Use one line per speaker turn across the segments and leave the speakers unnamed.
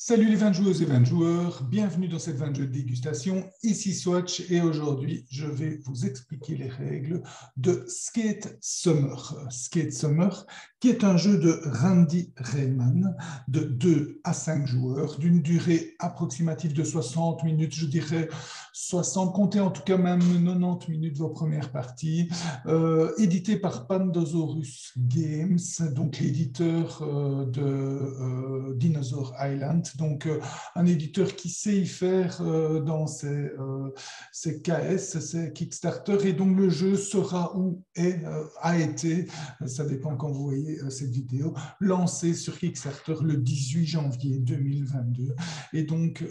Salut les 20 joueuses et 20 joueurs, bienvenue dans cette 20 jeux de dégustation, ici Swatch et aujourd'hui je vais vous expliquer les règles de Skate Summer. Skate Summer qui est un jeu de Randy Rayman de 2 à 5 joueurs d'une durée approximative de 60 minutes, je dirais 60, comptez en tout cas même 90 minutes vos premières parties, édité par Pandasaurus Games, donc l'éditeur de Dinosaur Island. Donc, un éditeur qui sait y faire dans ses KS, ses Kickstarter, et donc le jeu sera ou a été, ça dépend quand vous voyez cette vidéo, lancé sur Kickstarter le 18 janvier 2022. Et donc,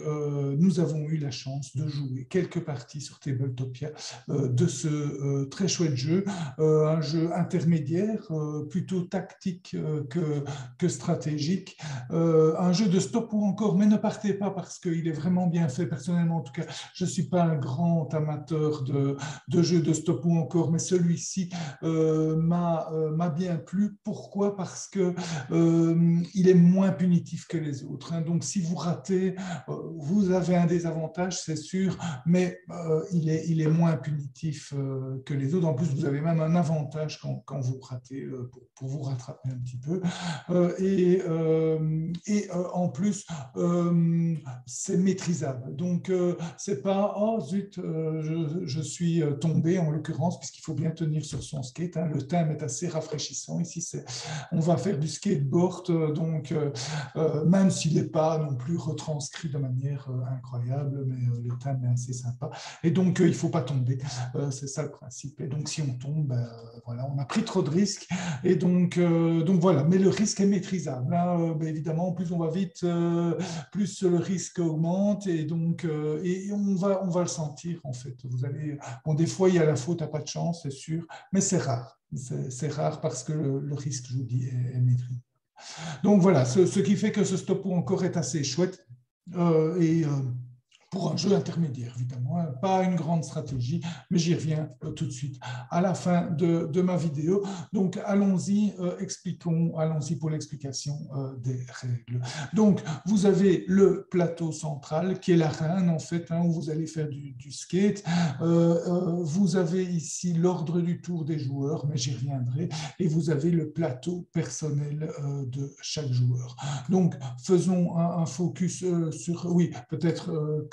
nous avons eu la chance de jouer quelques parties sur Tabletopia de ce très chouette jeu, un jeu intermédiaire, plutôt tactique que stratégique, un jeu de stop ou encore, mais ne partez pas parce qu'il est vraiment bien fait. Personnellement, en tout cas, je ne suis pas un grand amateur de jeux de stop ou encore, mais celui-ci m'a bien plu. Pourquoi? Parce que il est moins punitif que les autres. Hein. Donc, si vous ratez, vous avez un désavantage, c'est sûr, mais il est moins punitif que les autres. En plus, vous avez même un avantage quand vous ratez pour vous rattraper un petit peu. En plus, c'est maîtrisable. Donc, c'est pas oh zut, je suis tombé en l'occurrence, puisqu'il faut bien tenir sur son skate. Hein. Le thème est assez rafraîchissant. Ici, on va faire du skateboard, donc même s'il n'est pas non plus retranscrit de manière incroyable, mais le thème est assez sympa. Et donc, il ne faut pas tomber. C'est ça le principe. Et donc, si on tombe, voilà, on a pris trop de risques. Et donc voilà, mais le risque est maîtrisable. Hein. Évidemment, plus on va vite, plus le risque augmente. Et donc, et on va le sentir, en fait. Vous allez, bon, des fois, il y a la faute, à pas de chance, c'est sûr, mais c'est rare. C'est rare parce que le risque, je vous dis, est maîtrisé. Donc voilà, ce qui fait que ce stop ou encore est assez chouette. Pour un jeu intermédiaire, évidemment, hein, pas une grande stratégie, mais j'y reviens tout de suite à la fin de ma vidéo. Donc, allons-y, allons-y pour l'explication des règles. Donc, vous avez le plateau central qui est l'arène, en fait, hein, où vous allez faire du skate. Vous avez ici l'ordre du tour des joueurs, mais j'y reviendrai, et vous avez le plateau personnel de chaque joueur. Donc, faisons un focus sur, oui, peut-être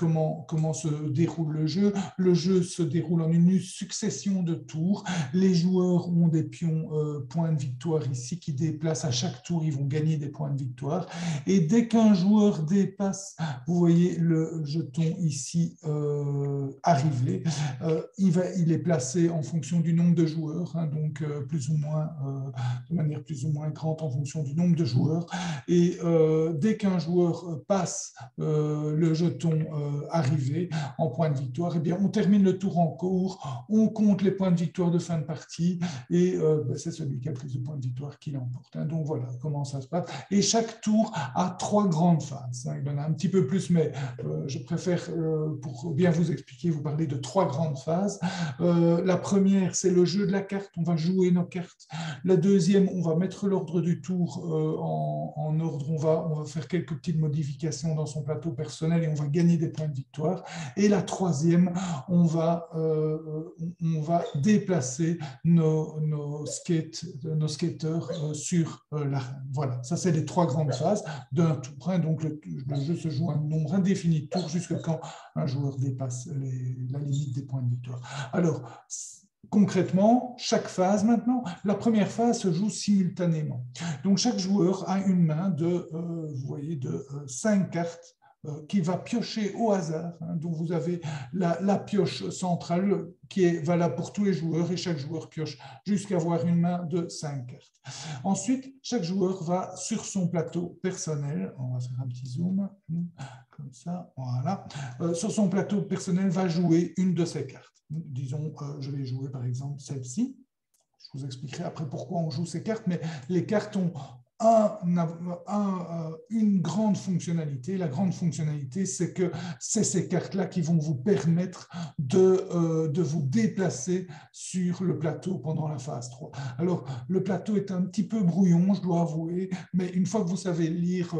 comment se déroule le jeu. Le jeu se déroule en une succession de tours. Les joueurs ont des pions points de victoire ici qui déplacent à chaque tour, ils vont gagner des points de victoire. Et dès qu'un joueur dépasse, vous voyez le jeton ici arrivé, il est placé en fonction du nombre de joueurs, hein, donc plus ou moins, de manière plus ou moins grande en fonction du nombre de joueurs. Et dès qu'un joueur passe le jeton arrivé en point de victoire, eh bien, on termine le tour en cours, on compte les points de victoire de fin de partie et c'est celui qui a le plus de points de victoire qui l'emporte. Hein. Donc voilà comment ça se passe. Et chaque tour a 3 grandes phases. Hein. Il y en a un petit peu plus, mais je préfère, pour bien vous expliquer, vous parler de 3 grandes phases. La première, c'est le jeu de la carte. On va jouer nos cartes. La deuxième, on va mettre l'ordre du tour en ordre. On va faire quelques petites modifications dans son plateau personnel et on va gagner des points de victoire. Et la troisième, on va déplacer nos skateurs sur l'arène. Voilà, ça c'est les 3 grandes phases d'un tour. Hein. Donc le jeu se joue un nombre indéfini de tours jusqu'à quand un joueur dépasse la limite des points de victoire. Alors, concrètement, chaque phase maintenant, la première phase se joue simultanément. Donc chaque joueur a une main vous voyez, de 5 cartes qui va piocher au hasard. Hein. Donc vous avez la pioche centrale qui est valable pour tous les joueurs et chaque joueur pioche jusqu'à avoir une main de 5 cartes. Ensuite, chaque joueur va sur son plateau personnel, on va faire un petit zoom, comme ça, voilà, sur son plateau personnel va jouer une de ses cartes. Disons, je vais jouer par exemple celle-ci. Je vous expliquerai après pourquoi on joue ces cartes, mais les cartes ont une grande fonctionnalité. La grande fonctionnalité, c'est que c'est ces cartes-là qui vont vous permettre de vous déplacer sur le plateau pendant la phase 3. Alors, le plateau est un petit peu brouillon, je dois avouer, mais une fois que vous savez lire,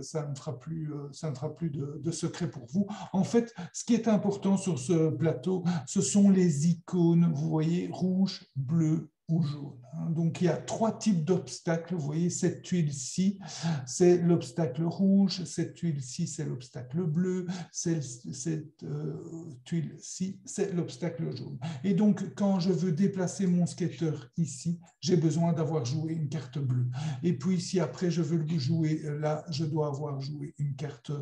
ça ne fera plus de secret pour vous. En fait, ce qui est important sur ce plateau, ce sont les icônes, vous voyez, rouge, bleu, ou jaune. Donc, il y a 3 types d'obstacles. Vous voyez, cette tuile-ci, c'est l'obstacle rouge. Cette tuile-ci, c'est l'obstacle bleu. Cette tuile-ci, c'est l'obstacle jaune. Et donc, quand je veux déplacer mon skater ici, j'ai besoin d'avoir joué une carte bleue. Et puis, si après, je veux le jouer là, je dois avoir joué une carte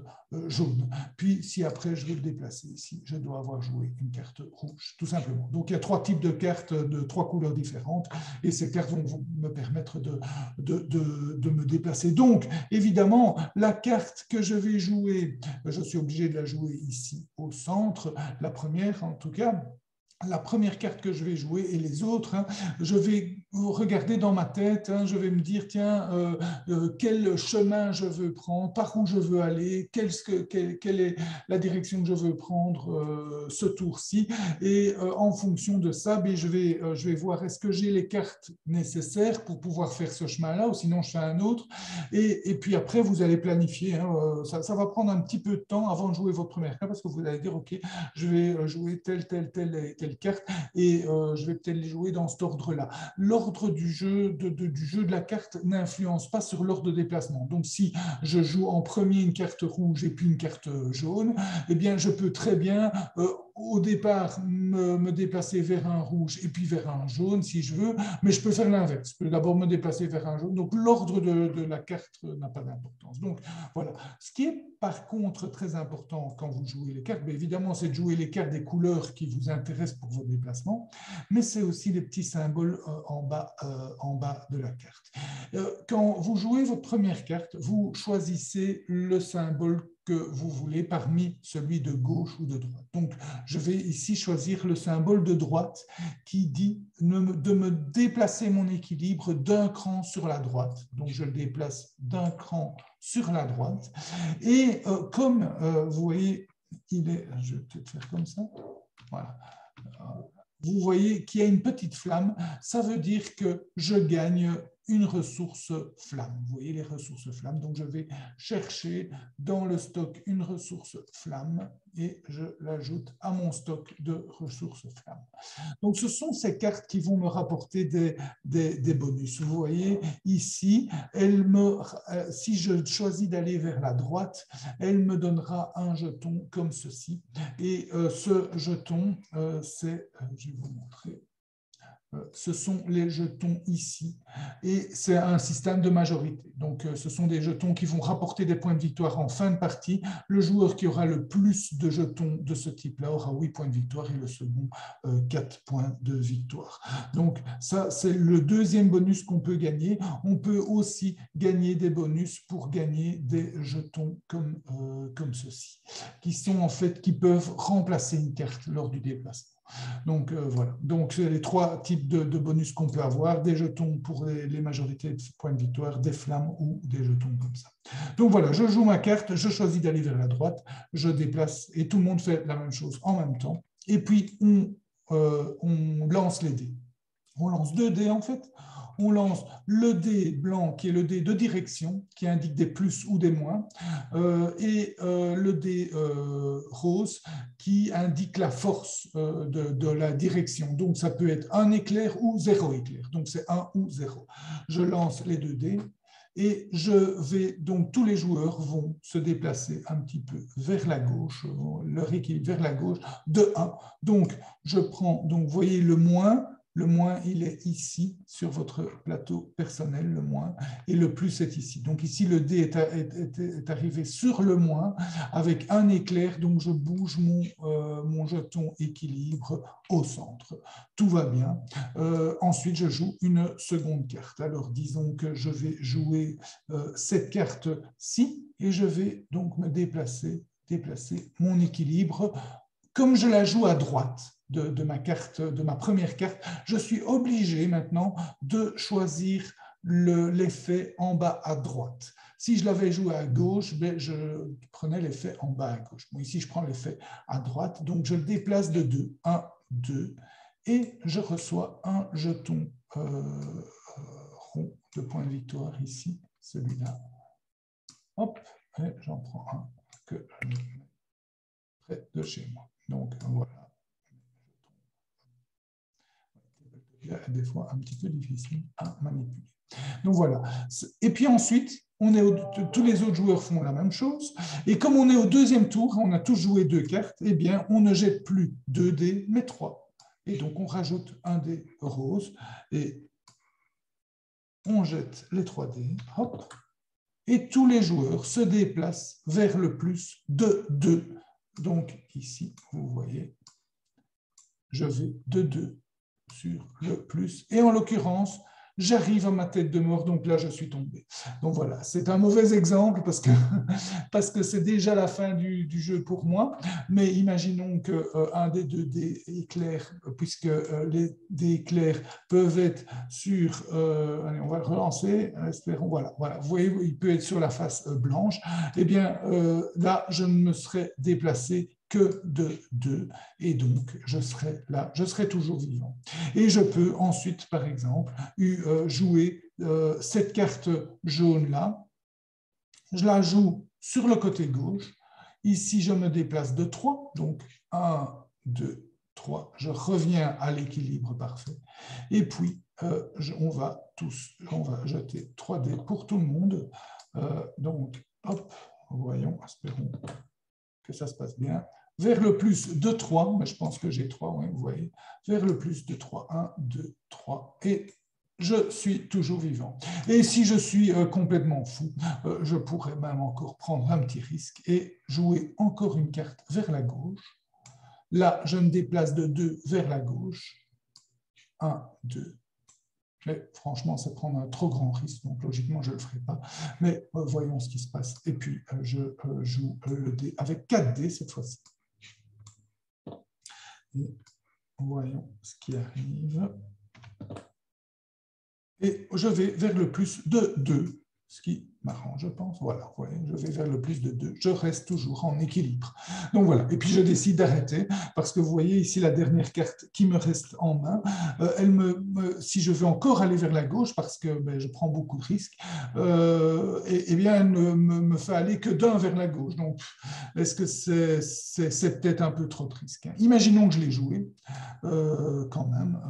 jaune. Puis, si après, je veux le déplacer ici, je dois avoir joué une carte rouge, tout simplement. Donc, il y a 3 types de cartes de 3 couleurs différentes. Et ces cartes vont me permettre de me déplacer. Donc, évidemment, la carte que je vais jouer, je suis obligé de la jouer ici au centre, la première en tout cas. La première carte que je vais jouer et les autres, je vais regarder dans ma tête, je vais me dire, tiens, quel chemin je veux prendre, par où je veux aller, quelle est la direction que je veux prendre ce tour-ci. Et en fonction de ça, je vais voir est-ce que j'ai les cartes nécessaires pour pouvoir faire ce chemin-là, ou sinon je fais un autre. Et puis après, vous allez planifier. Ça va prendre un petit peu de temps avant de jouer votre première carte, parce que vous allez dire, OK, je vais jouer telle carte et je vais peut-être les jouer dans cet ordre-là. L'ordre du jeu de la carte n'influence pas sur l'ordre de déplacement. Donc, si je joue en premier une carte rouge et puis une carte jaune, eh bien, je peux très bien au départ me déplacer vers un rouge et puis vers un jaune si je veux, mais je peux faire l'inverse. Je peux d'abord me déplacer vers un jaune. Donc, l'ordre de la carte n'a pas d'importance. Donc, voilà. Ce qui est par contre très important quand vous jouez les cartes, évidemment, c'est de jouer les cartes des couleurs qui vous intéressent pour vos déplacements, mais c'est aussi les petits symboles en bas de la carte. Quand vous jouez votre première carte, vous choisissez le symbole que vous voulez parmi celui de gauche ou de droite. Donc, je vais ici choisir le symbole de droite qui dit de me déplacer mon équilibre d'un cran sur la droite. Donc, je le déplace d'un cran sur la droite. Et comme vous voyez, je vais peut-être faire comme ça. Voilà. Vous voyez qu'il y a une petite flamme. Ça veut dire que je gagne une ressource flamme. Vous voyez les ressources flammes. Donc, je vais chercher dans le stock une ressource flamme et je l'ajoute à mon stock de ressources flammes. Donc, ce sont ces cartes qui vont me rapporter des bonus. Vous voyez ici, si je choisis d'aller vers la droite, elle me donnera un jeton comme ceci. Et ce jeton, je vais vous montrer. Ce sont les jetons ici et c'est un système de majorité. Donc, ce sont des jetons qui vont rapporter des points de victoire en fin de partie. Le joueur qui aura le plus de jetons de ce type-là aura 8 points de victoire et le second 4 points de victoire. Donc, ça, c'est le deuxième bonus qu'on peut gagner. On peut aussi gagner des bonus pour gagner des jetons comme ceci, qui peuvent remplacer une carte lors du déplacement. Donc, voilà. Donc, c'est les 3 types de bonus qu'on peut avoir, des jetons pour les majorités de points de victoire, des flammes ou des jetons comme ça. Donc, voilà, je joue ma carte, je choisis d'aller vers la droite, je déplace et tout le monde fait la même chose en même temps. Et puis, on lance les dés. On lance 2 dés en fait. On lance le dé blanc qui est le dé de direction qui indique des plus ou des moins et le dé rose qui indique la force de la direction. Donc ça peut être un éclair ou 0 éclair. Donc c'est 1 ou 0. Je lance les 2 dés. Et donc tous les joueurs vont se déplacer un petit peu vers la gauche, leur équilibre vers la gauche de 1. Donc je prends, donc vous voyez le moins, il est ici sur votre plateau personnel, le moins, et le plus est ici. Donc ici le dé est arrivé sur le moins avec un éclair, donc je bouge mon jeton équilibre au centre. Tout va bien. Ensuite, je joue une seconde carte. Alors, disons que je vais jouer cette carte-ci et je vais donc me déplacer mon équilibre. Comme je la joue à droite de ma première carte, je suis obligé maintenant de choisir l'effet en bas à droite. Si je l'avais joué à gauche, ben, je prenais l'effet en bas à gauche. Bon, ici, je prends l'effet à droite, donc je le déplace de 2, 1, 2, et je reçois un jeton rond de point de victoire ici, celui-là. Hop, et j'en prends un que je mets près de chez moi. Donc voilà. Des fois un petit peu difficile à manipuler. Donc voilà. Et puis ensuite, tous les autres joueurs font la même chose. Et comme on est au deuxième tour, on a tous joué 2 cartes, eh bien, on ne jette plus 2 dés, mais 3. Et donc, on rajoute un dé rose et on jette les 3 dés. Hop. Et tous les joueurs se déplacent vers le plus de 2. Donc, ici, vous voyez, je vais de 2 sur le plus. Et en l'occurrence, j'arrive à ma tête de mort, donc là, je suis tombé. Donc voilà, c'est un mauvais exemple parce que c'est déjà la fin du jeu pour moi. Mais imaginons qu'un des 2 dés éclairs, puisque les dés éclairs peuvent être sur... allez, on va le relancer, espérons, voilà. Vous voyez, il peut être sur la face blanche. Eh bien, là, je ne me serais déplacé que de 2, et donc je serai là, je serai toujours vivant. Et je peux ensuite, par exemple, jouer cette carte jaune-là. Je la joue sur le côté gauche. Ici, je me déplace de 3, donc 1, 2, 3. Je reviens à l'équilibre parfait. Et puis, on va jeter 3 dés pour tout le monde. Donc, hop, voyons, espérons que ça se passe bien. Vers le plus de 3, mais je pense que j'ai 3, oui, vous voyez, vers le plus de 3, 1, 2, 3, et je suis toujours vivant. Et si je suis complètement fou, je pourrais même encore prendre un petit risque et jouer encore une carte vers la gauche. Là, je me déplace de 2 vers la gauche. 1, 2. Mais franchement, c'est prendre un trop grand risque, donc logiquement, je ne le ferai pas. Mais voyons ce qui se passe. Et puis, je joue le dé avec 4 dés cette fois-ci. Et voyons ce qui arrive. Et je vais vers le plus de 2, ce qui m'arrange, je pense. Voilà, vous voyez, je vais vers le plus de 2. Je reste toujours en équilibre. Donc voilà, et puis je décide d'arrêter, parce que vous voyez ici la dernière carte qui me reste en main. Si je veux encore aller vers la gauche, parce que je prends beaucoup de risques, eh bien, elle ne me fait aller que d'un vers la gauche. Donc, est-ce que c'est peut-être un peu trop de risque, hein? Imaginons que je l'ai joué, quand même.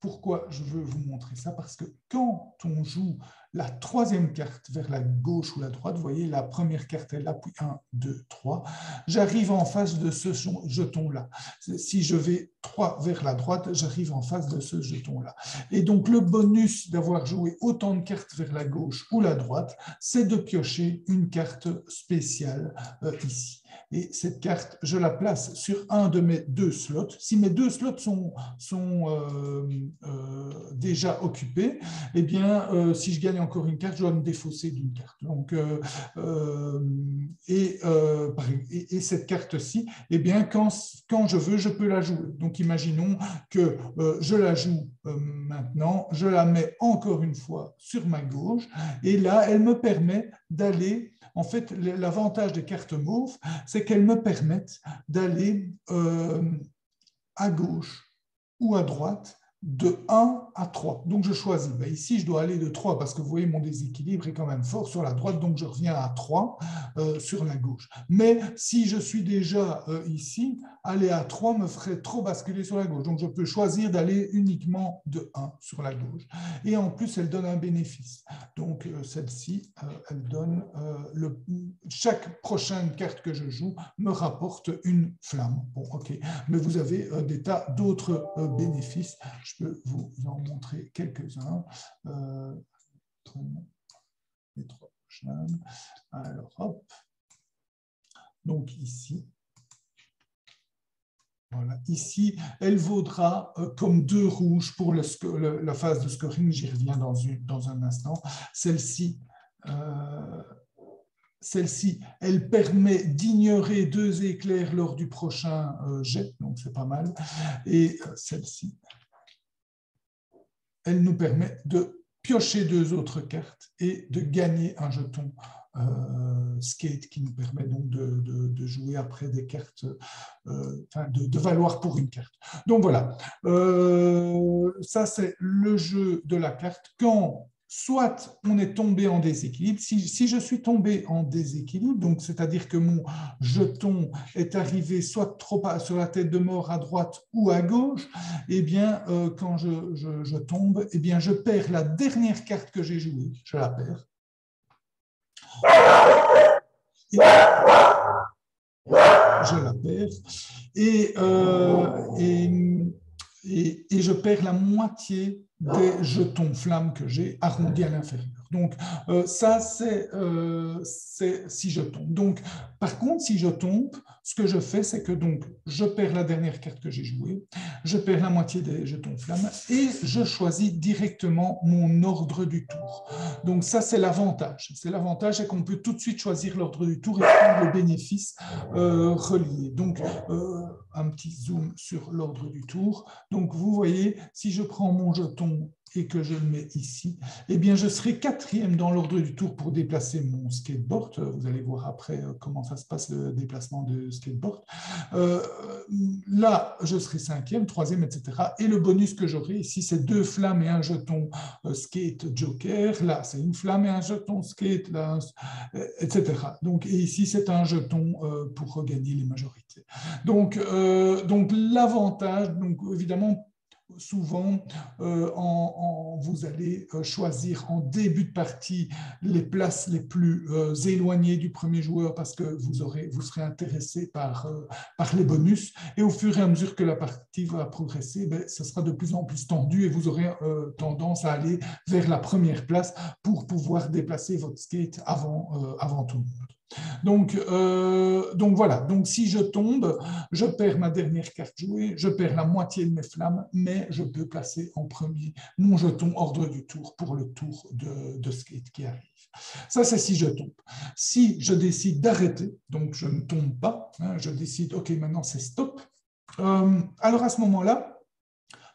Pourquoi je veux vous montrer ça? Parce que quand on joue la troisième carte vers la gauche ou la droite, vous voyez, la première carte est là, puis 1, 2, 3, j'arrive en face de ce jeton-là. Si je vais 3 vers la droite, j'arrive en face de ce jeton-là. Et donc, le bonus d'avoir joué autant de cartes vers la gauche ou la droite, c'est de piocher une carte spéciale ici. Et cette carte, je la place sur un de mes 2 slots. Si mes 2 slots sont déjà occupés, eh bien, si je gagne encore une carte, je dois me défausser d'une carte. Donc, et cette carte-ci, eh bien, quand je veux, je peux la jouer. Donc, imaginons que je la joue maintenant, je la mets encore une fois sur ma gauche, et là, elle me permet d'aller, en fait, l'avantage des cartes mauves, c'est qu'elles me permettent d'aller à gauche ou à droite de 1 à 3. Donc, je choisis. Ici, je dois aller de 3 parce que vous voyez, mon déséquilibre est quand même fort sur la droite, donc je reviens à 3 sur la gauche. Mais si je suis déjà ici, aller à 3 me ferait trop basculer sur la gauche. Donc, je peux choisir d'aller uniquement de 1 sur la gauche. Et en plus, elle donne un bénéfice. Donc, celle-ci, elle donne chaque prochaine carte que je joue me rapporte une flamme. Bon, ok. Mais vous avez des tas d'autres bénéfices. Je peux vous en montrer quelques-uns. Les 3 prochaines. Alors, hop. Donc, ici. Voilà. Ici, elle vaudra comme 2 rouges pour la phase de scoring. J'y reviens dans un instant. Celle-ci, elle permet d'ignorer 2 éclairs lors du prochain jet, donc c'est pas mal. Et celle-ci, elle nous permet de piocher 2 autres cartes et de gagner un jeton skate qui nous permet donc de jouer après des cartes, de valoir pour une carte. Donc voilà, ça c'est le jeu de la carte. Quand soit on est tombé en déséquilibre, si je suis tombé en déséquilibre, donc c'est-à-dire que mon jeton est arrivé soit trop sur la tête de mort à droite ou à gauche, eh bien quand je tombe, eh bien je perds la dernière carte que j'ai jouée, je la perds. Et je la perds et je perds la moitié des jetons flammes que j'ai arrondis à l'inférieur. Donc, ça, c'est si je tombe. Donc, par contre, si je tombe, ce que je fais, c'est que donc, je perds la dernière carte que j'ai jouée, je perds la moitié des jetons flammes et je choisis directement mon ordre du tour. Donc, ça, c'est l'avantage. C'est l'avantage, c'est qu'on peut tout de suite choisir l'ordre du tour et prendre le bénéfice relié. Donc, un petit zoom sur l'ordre du tour. Donc, vous voyez, si je prends mon jeton et que je le mets ici, eh bien, je serai 4e dans l'ordre du tour pour déplacer mon skateboard. Vous allez voir après comment ça se passe, le déplacement de skateboard. Là, je serai 5e, 3e, etc. Et le bonus que j'aurai ici, c'est 2 flammes et un jeton skate joker. Là, c'est une flamme et un jeton skate, là, etc. Donc, et ici, c'est un jeton pour regagner les majorités. Donc l'avantage, donc évidemment, souvent, vous allez choisir en début de partie les places les plus éloignées du premier joueur parce que vous serez intéressé par les bonus. Et au fur et à mesure que la partie va progresser, ça sera de plus en plus tendu et vous aurez tendance à aller vers la première place pour pouvoir déplacer votre skate avant tout le monde. Donc voilà, donc si je tombe, je perds ma dernière carte jouée, je perds la moitié de mes flammes, mais je peux placer en premier mon jeton ordre du tour pour le tour de skate qui arrive. Ça, c'est si je tombe. Si je décide d'arrêter, donc je ne tombe pas, hein, je décide, OK, maintenant c'est stop, alors à ce moment-là,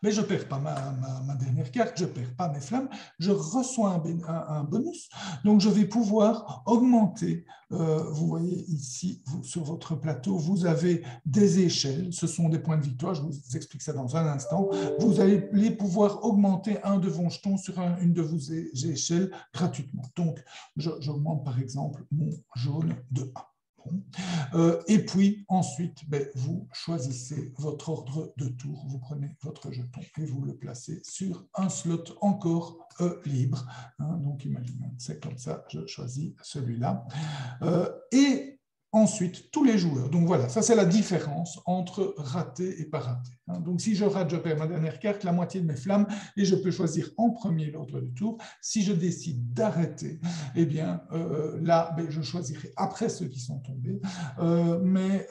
mais je ne perds pas ma dernière carte, je ne perds pas mes flammes, je reçois un bonus. Donc, je vais pouvoir augmenter. Vous voyez ici, sur votre plateau, vous avez des échelles. Ce sont des points de victoire. Je vous explique ça dans un instant. Vous allez pouvoir augmenter un de vos jetons sur une de vos échelles gratuitement. Donc, j'augmente par exemple mon jaune de 1. Et puis ensuite, vous choisissez votre ordre de tour, vous prenez votre jeton et vous le placez sur un slot encore libre. Hein, donc imaginons, c'est comme ça, je choisis celui-là. Et ensuite, tous les joueurs. Donc voilà, ça c'est la différence entre raté et pas raté. Hein. Donc si je rate, je perds ma dernière carte, la moitié de mes flammes, et je peux choisir en premier l'ordre du tour. Si je décide d'arrêter, eh bien là, je choisirai après ceux qui sont tombés, mais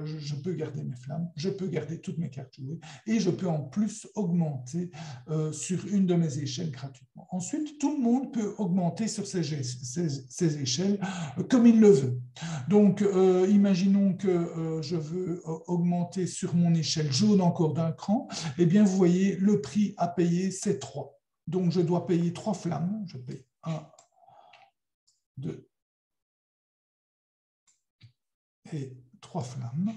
je peux garder mes flammes, je peux garder toutes mes cartes jouées, et je peux en plus augmenter sur une de mes échelles gratuitement. Ensuite, tout le monde peut augmenter sur ces échelles comme il le veut. Donc, imaginons que je veux augmenter sur mon échelle jaune encore d'un cran. Eh bien, vous voyez, le prix à payer, c'est 3. Donc, je dois payer 3 flammes. Je paye 1, 2 et 3 flammes.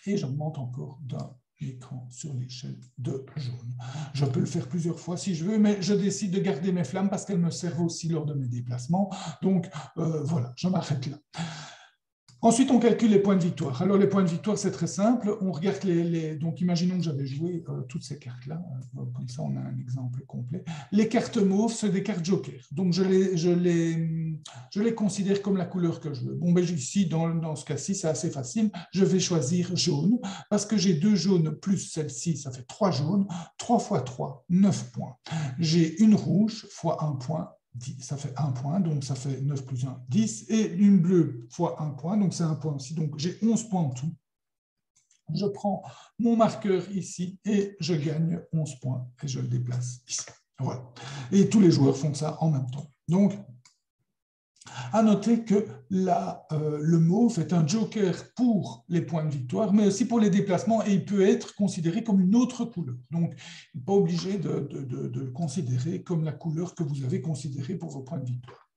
Et j'augmente encore d'un écran sur l'échelle de jaune. Je peux le faire plusieurs fois si je veux, mais je décide de garder mes flammes parce qu'elles me servent aussi lors de mes déplacements. Donc, voilà, je m'arrête là. Ensuite, on calcule les points de victoire. Alors, les points de victoire, c'est très simple. On regarde donc, imaginons que j'avais joué toutes ces cartes-là. Comme ça, on a un exemple complet. Les cartes mauves, c'est des cartes joker. Donc, je les considère comme la couleur que je veux. Bon, ici, dans ce cas-ci, c'est assez facile. Je vais choisir jaune parce que j'ai 2 jaunes plus celle-ci, ça fait 3 jaunes. 3 fois 3, 9 points. J'ai une rouge fois 1 point. 10, ça fait 1 point, donc ça fait 9 plus 1, 10, et une bleue fois 1 point, donc c'est 1 point aussi, donc j'ai 11 points en tout. Je prends mon marqueur ici et je gagne 11 points et je le déplace ici. Voilà. Et tous les joueurs font ça en même temps. Donc, À noter que le mauve est un joker pour les points de victoire, mais aussi pour les déplacements, et il peut être considéré comme une autre couleur. Donc, il n'est pas obligé de le considérer comme la couleur que vous avez considérée pour vos points de victoire.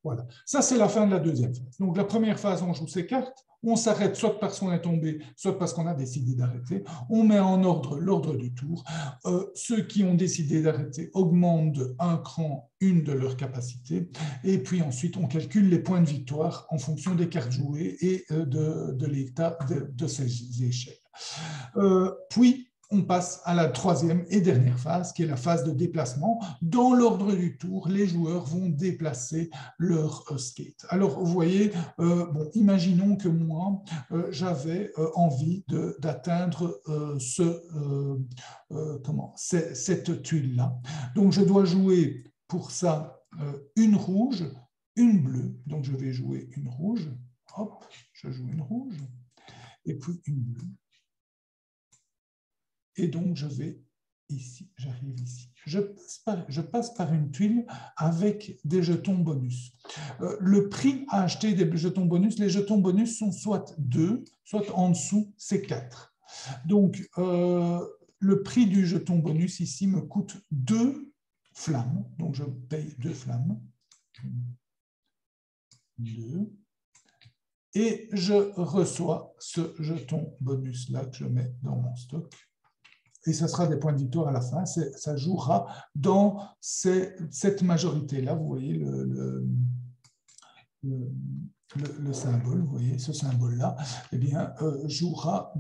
Voilà, ça c'est la fin de la deuxième phase. Donc la première phase, on joue ses cartes, on s'arrête soit parce qu'on est tombé, soit parce qu'on a décidé d'arrêter. On met en ordre l'ordre du tour. Ceux qui ont décidé d'arrêter augmentent de un cran une de leurs capacités. Et puis ensuite, on calcule les points de victoire en fonction des cartes jouées et de l'état de ces échelles. Puis, on passe à la troisième et dernière phase, qui est la phase de déplacement. Dans l'ordre du tour, les joueurs vont déplacer leur skate. Alors, vous voyez, imaginons que moi, j'avais envie d'atteindre cette tuile-là. Donc, je dois jouer pour ça une rouge, une bleue. Donc, je vais jouer une rouge. Hop, je joue une rouge. Et puis une bleue. Et donc, je vais ici, j'arrive ici. Je passe par une tuile avec des jetons bonus. Le prix à acheter des jetons bonus, les jetons bonus sont soit 2, soit en dessous, c'est 4. Donc, le prix du jeton bonus ici me coûte 2 flammes. Donc, je paye 2 flammes. 2. Et je reçois ce jeton bonus-là que je mets dans mon stock. Et ça sera des points de victoire à la fin. Ça jouera dans cette majorité-là. Vous voyez le symbole, vous voyez ce symbole-là, eh bien, jouera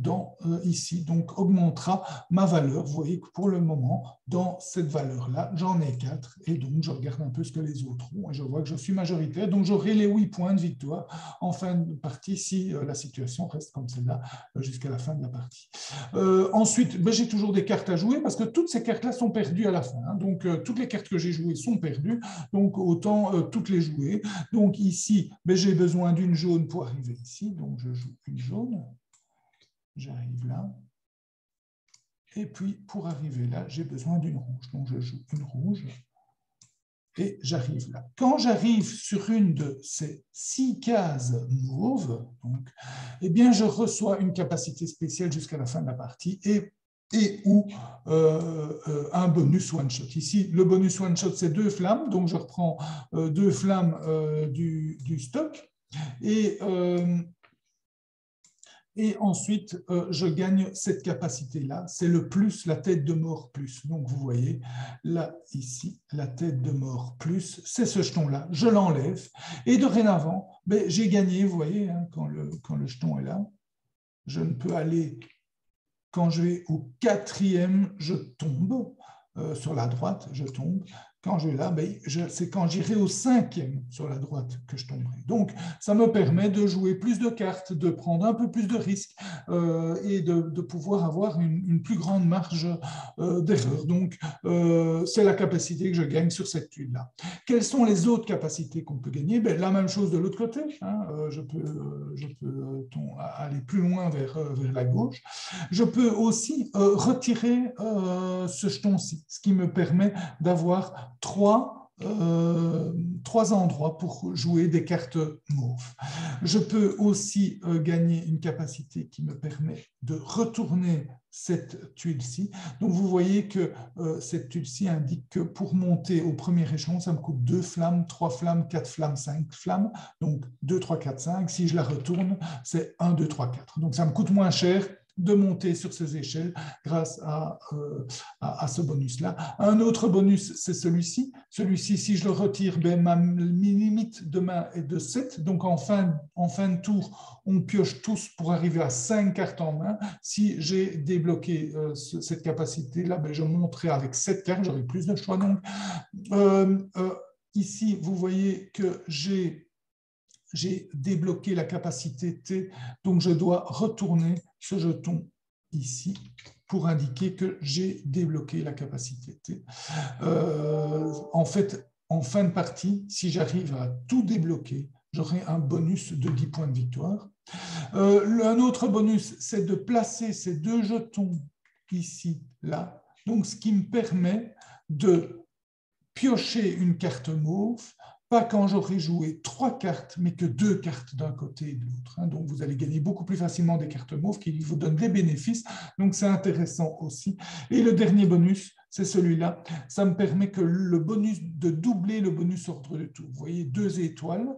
ici, donc augmentera ma valeur. Vous voyez que pour le moment, dans cette valeur-là, j'en ai 4, et donc je regarde un peu ce que les autres ont, et je vois que je suis majoritaire, donc j'aurai les 8 points de victoire en fin de partie, si la situation reste comme celle-là jusqu'à la fin de la partie. Ensuite, j'ai toujours des cartes à jouer, parce que toutes ces cartes-là sont perdues à la fin, hein. Donc toutes les cartes que j'ai jouées sont perdues, donc autant toutes les jouer. Donc ici, j'ai besoin d'une jaune pour arriver ici, donc je joue une jaune, j'arrive là, et puis pour arriver là, j'ai besoin d'une rouge, donc je joue une rouge, et j'arrive là. Quand j'arrive sur une de ces 6 cases mauves, donc, eh bien, je reçois une capacité spéciale jusqu'à la fin de la partie, ou un bonus one-shot. Ici, le bonus one-shot, c'est 2 flammes, donc je reprends 2 flammes du stock, et ensuite, je gagne cette capacité-là, c'est le plus, la tête de mort plus. Donc, vous voyez, là, ici, la tête de mort plus, c'est ce jeton-là, je l'enlève, et dorénavant, j'ai gagné, vous voyez, hein, quand le jeton est là, je ne peux aller... Quand je vais au 4e, je tombe. Sur la droite, je tombe. Quand je vais là, c'est quand j'irai au 5e sur la droite que je tomberai. Donc, ça me permet de jouer plus de cartes, de prendre un peu plus de risques et de pouvoir avoir une plus grande marge d'erreur. Donc, c'est la capacité que je gagne sur cette tuile-là. Quelles sont les autres capacités qu'on peut gagner? La même chose de l'autre côté. Hein. Je peux aller plus loin vers la gauche. Je peux aussi retirer ce jeton-ci, ce qui me permet d'avoir 3 endroits pour jouer des cartes mauves. Je peux aussi gagner une capacité qui me permet de retourner cette tuile-ci. Donc, vous voyez que cette tuile-ci indique que pour monter au premier échelon, ça me coûte 2 flammes, 3 flammes, 4 flammes, 5 flammes. Donc, 2, 3, 4, 5. Si je la retourne, c'est 1, 2, 3, 4. Donc, ça me coûte moins cher de monter sur ces échelles grâce à ce bonus-là. Un autre bonus, c'est celui-ci. Celui-ci, si je le retire, ma limite de main est de 7. Donc, en fin de tour, on pioche tous pour arriver à 5 cartes en main. Si j'ai débloqué cette capacité-là, je monterai avec 7 cartes, j'aurai plus de choix. Donc, ici, vous voyez que j'ai débloqué la capacité T, donc je dois retourner ce jeton ici pour indiquer que j'ai débloqué la capacité T. En fait, en fin de partie, si j'arrive à tout débloquer, j'aurai un bonus de 10 points de victoire. Un autre bonus, c'est de placer ces 2 jetons ici, là, donc ce qui me permet de piocher une carte mauve pas quand j'aurai joué 3 cartes, mais que 2 cartes d'un côté et de l'autre. Donc, vous allez gagner beaucoup plus facilement des cartes mauves qui vous donnent des bénéfices. Donc, c'est intéressant aussi. Et le dernier bonus, c'est celui-là. Ça me permet que le bonus de doubler le bonus ordre de tour. Vous voyez, 2 étoiles.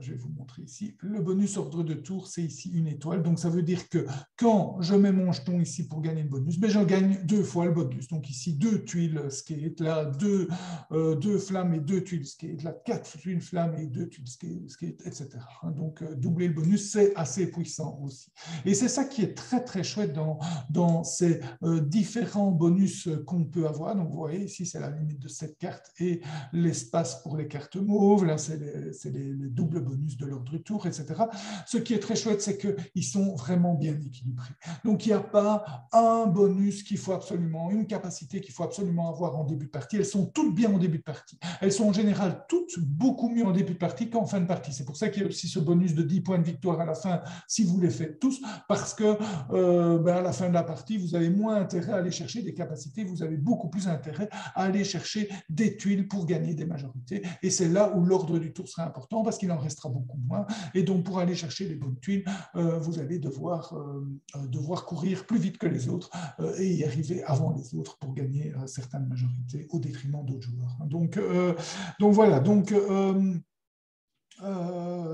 Je vais vous montrer ici. Le bonus ordre de tour, c'est ici 1 étoile. Donc, ça veut dire que quand je mets mon jeton ici pour gagner le bonus, ben, je gagne 2 fois le bonus. Donc, ici, 2 tuiles skate, là, 2 flammes et 2 tuiles skate, là, 4 tuiles flammes et 2 tuiles skate, etc. Donc, doubler le bonus, c'est assez puissant aussi. Et c'est ça qui est très, très chouette dans ces différents bonus qu'on peut avoir. Donc, vous voyez, ici, c'est la limite de 7 cartes et l'espace pour les cartes mauves. Là, c'est les doubles bonus de l'ordre du tour, etc. Ce qui est très chouette, c'est qu'ils sont vraiment bien équilibrés. Donc, il n'y a pas un bonus qu'il faut absolument, une capacité qu'il faut absolument avoir en début de partie. Elles sont toutes bien en début de partie. Elles sont en général toutes beaucoup mieux en début de partie qu'en fin de partie. C'est pour ça qu'il y a aussi ce bonus de 10 points de victoire à la fin, si vous les faites tous, parce que à la fin de la partie, vous avez moins intérêt à aller chercher des capacités, vous avez beaucoup plus intérêt à aller chercher des tuiles pour gagner des majorités. Et c'est là où l'ordre du tour sera important, parce qu'il en restera beaucoup moins. Et donc, pour aller chercher les bonnes tuiles, vous allez devoir courir plus vite que les autres et y arriver avant les autres pour gagner certaines majorités au détriment d'autres joueurs. Donc voilà.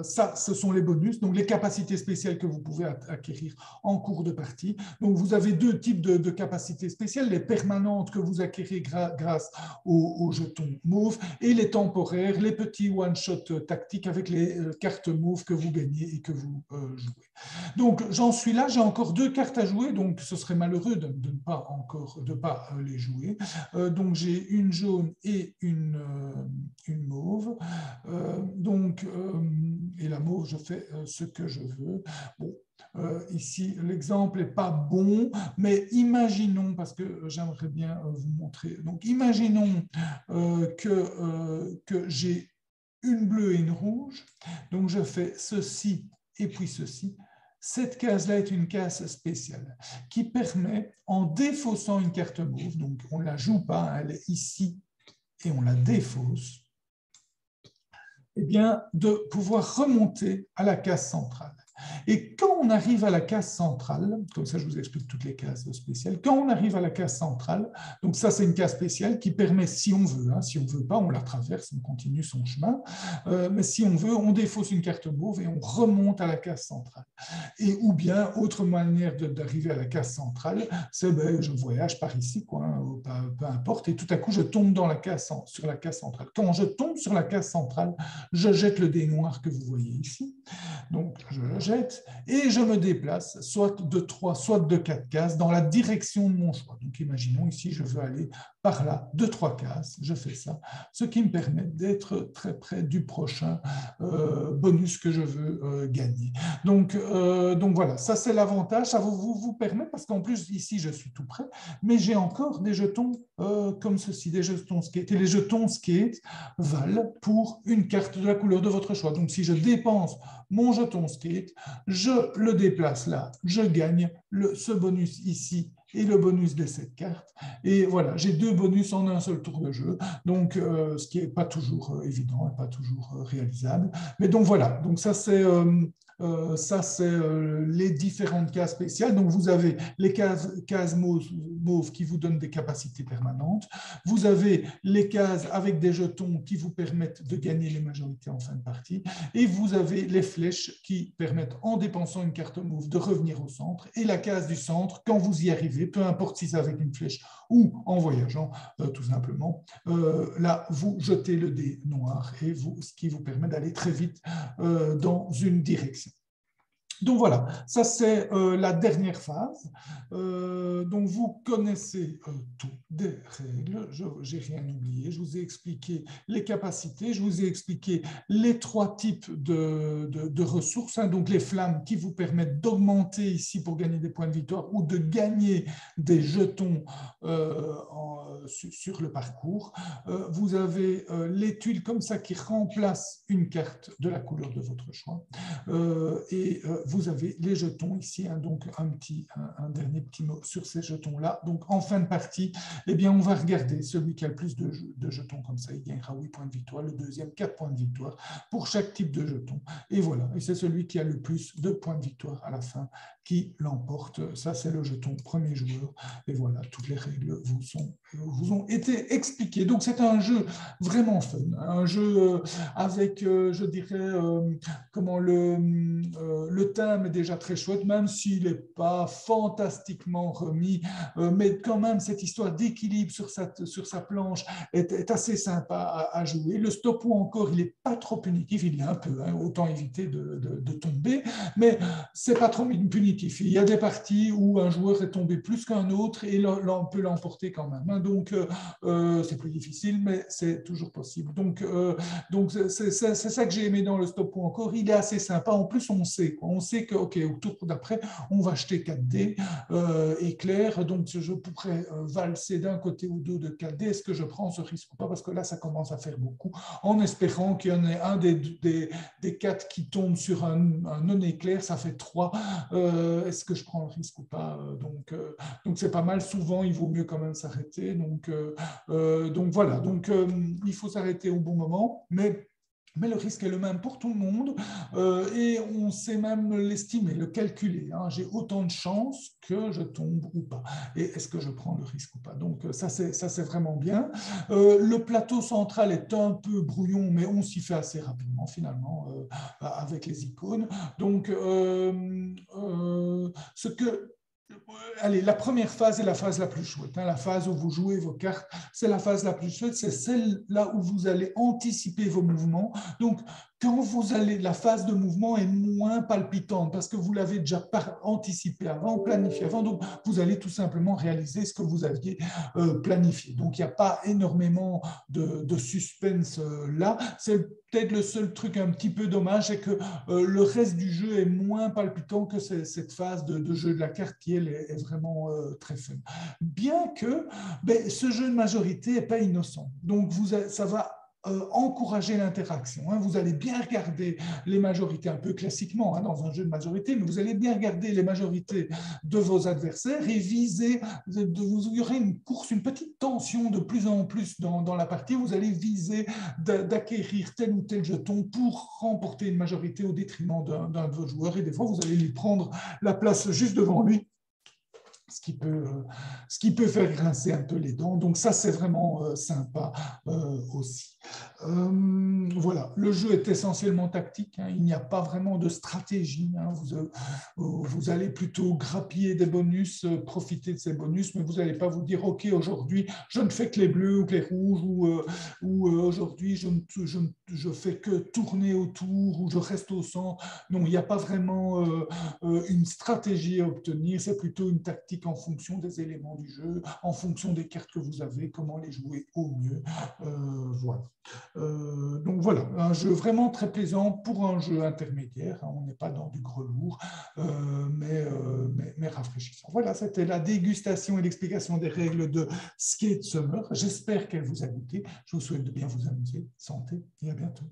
Ça, ce sont les bonus, donc les capacités spéciales que vous pouvez acquérir en cours de partie. Donc, vous avez 2 types de capacités spéciales, les permanentes que vous acquérez grâce aux jetons mauves et les temporaires, les petits one-shot tactiques avec les cartes mauves que vous gagnez et que vous jouez. Donc, j'en suis là, j'ai encore 2 cartes à jouer, donc ce serait malheureux de ne pas les jouer. Donc, j'ai une jaune et une mauve. Et la mauve, je fais ce que je veux. Bon, ici, l'exemple n'est pas bon, mais imaginons, parce que j'aimerais bien vous montrer, donc imaginons que j'ai une bleue et une rouge, donc je fais ceci et puis ceci. Cette case-là est une case spéciale qui permet, en défaussant une carte mauve, donc on ne la joue pas, elle est ici, et on la défausse, eh bien, de pouvoir remonter à la case centrale. Et quand on arrive à la case centrale, comme ça je vous explique toutes les cases spéciales, quand on arrive à la case centrale, donc ça c'est une case spéciale qui permet, si on veut, si on ne veut pas, on la traverse, on continue son chemin, mais si on veut, on défausse une carte mauve et on remonte à la case centrale. Et ou bien, autre manière d'arriver à la case centrale, c'est je voyage par ici, peu importe, et tout à coup je tombe sur la case centrale. Quand je tombe sur la case centrale, je jette le dé noir que vous voyez ici. Donc, je le jette et je me déplace soit de 3, soit de 4 cases dans la direction de mon choix. Donc, imaginons ici, je veux aller par là de 3 cases. Je fais ça, ce qui me permet d'être très près du prochain bonus que je veux gagner. Donc voilà, ça c'est l'avantage. Ça vous permet, parce qu'en plus, ici, je suis tout près, mais j'ai encore des jetons comme ceci, des jetons skate. Et les jetons skate valent pour une carte de la couleur de votre choix. Donc, si je dépense mon jeton skate, je le déplace là, je gagne ce bonus ici et le bonus de cette carte. Et voilà, j'ai 2 bonus en un seul tour de jeu, donc ce qui n'est pas toujours évident, pas toujours réalisable. Mais donc voilà, donc ça c'est les différentes cases spéciales. Donc vous avez les cases mauves qui vous donnent des capacités permanentes. Vous avez les cases avec des jetons qui vous permettent de gagner les majorités en fin de partie. Et vous avez les flèches qui permettent, en dépensant une carte mauve, de revenir au centre. Et la case du centre, quand vous y arrivez, peu importe si c'est avec une flèche ou en voyageant, tout simplement, là, vous jetez le dé noir, et ce qui vous permet d'aller très vite dans une direction. Donc voilà, ça c'est la dernière phase. Donc vous connaissez tout des règles, je n'ai rien oublié, je vous ai expliqué les capacités, je vous ai expliqué les 3 types de ressources, donc les flammes qui vous permettent d'augmenter ici pour gagner des points de victoire ou de gagner des jetons sur le parcours. Vous avez les tuiles comme ça qui remplacent une carte de la couleur de votre choix. Et vous avez les jetons ici, hein, donc un dernier petit mot sur ces jetons-là. Donc en fin de partie, eh bien, on va regarder celui qui a le plus de jetons comme ça, il gagnera 8 points de victoire, le deuxième 4 points de victoire pour chaque type de jeton. Et voilà, et c'est celui qui a le plus de points de victoire à la fin qui l'emporte. Ça, c'est le jeton premier joueur. Et voilà, toutes les règles vous ont été expliquées. Donc c'est un jeu vraiment fun, un jeu avec, je dirais, comment le thème est déjà très chouette, même s'il n'est pas fantastiquement remis, mais quand même cette histoire d'équilibre sur sa planche est assez sympa à jouer. Le stop ou encore, il n'est pas trop punitif, il est un peu, hein, autant éviter de tomber, mais c'est pas trop punitif. Il y a des parties où un joueur est tombé plus qu'un autre et on peut l'emporter quand même, hein. Donc c'est plus difficile, mais c'est toujours possible. Donc c'est ça que j'ai aimé dans le stop ou encore, il est assez sympa. En plus, on sait que, ok, au tour d'après, on va acheter 4D éclair, donc je pourrais valser d'un côté ou deux de 4D. Est-ce que je prends ce risque ou pas? Parce que là, ça commence à faire beaucoup, en espérant qu'il y en ait un des 4 qui tombe sur un non-éclair, ça fait 3. Est-ce que je prends le risque ou pas? Donc c'est pas mal. Souvent, il vaut mieux quand même s'arrêter. Donc voilà, il faut s'arrêter au bon moment, mais le risque est le même pour tout le monde et on sait même l'estimer, le calculer, hein. J'ai autant de chances que je tombe ou pas. Et est-ce que je prends le risque ou pas? Donc ça, c'est vraiment bien. Le plateau central est un peu brouillon, mais on s'y fait assez rapidement finalement avec les icônes. Donc, allez, la première phase est la phase la plus chouette, hein, la phase où vous jouez vos cartes, c'est la phase la plus chouette, c'est celle-là où vous allez anticiper vos mouvements. Donc, quand vous allez, la phase de mouvement est moins palpitante parce que vous l'avez déjà anticipé avant, planifié avant, donc vous allez tout simplement réaliser ce que vous aviez planifié. Donc, il n'y a pas énormément de suspense là. C'est peut-être le seul truc un petit peu dommage, c'est que le reste du jeu est moins palpitant que cette phase de jeu de la carte qui, elle, est vraiment très fun. Bien que ce jeu de majorité n'est pas innocent. Donc, ça va encourager l'interaction, hein. Vous allez bien regarder les majorités, un peu classiquement, hein, dans un jeu de majorité, mais vous allez bien regarder les majorités de vos adversaires et viser, il y aurait une course, une petite tension de plus en plus dans la partie, vous allez viser d'acquérir tel ou tel jeton pour remporter une majorité au détriment d'un de vos joueurs, et des fois vous allez lui prendre la place juste devant lui, ce qui peut faire grincer un peu les dents. Donc ça, c'est vraiment sympa aussi. Voilà, le jeu est essentiellement tactique, hein. Il n'y a pas vraiment de stratégie, hein. Vous allez plutôt grappiller des bonus, profiter de ces bonus, mais vous n'allez pas vous dire, OK, aujourd'hui, je ne fais que les bleus ou que les rouges, ou aujourd'hui, je fais que tourner autour, ou je reste au centre. Non, il n'y a pas vraiment une stratégie à obtenir, c'est plutôt une tactique en fonction des éléments du jeu, en fonction des cartes que vous avez, comment les jouer au mieux. Voilà. Donc voilà, un jeu vraiment très plaisant pour un jeu intermédiaire, hein. On n'est pas dans du gros lourd, mais rafraîchissant. Voilà, c'était la dégustation et l'explication des règles de Skate Summer. J'espère qu'elle vous a goûté. Je vous souhaite de bien vous amuser. Santé et à bientôt.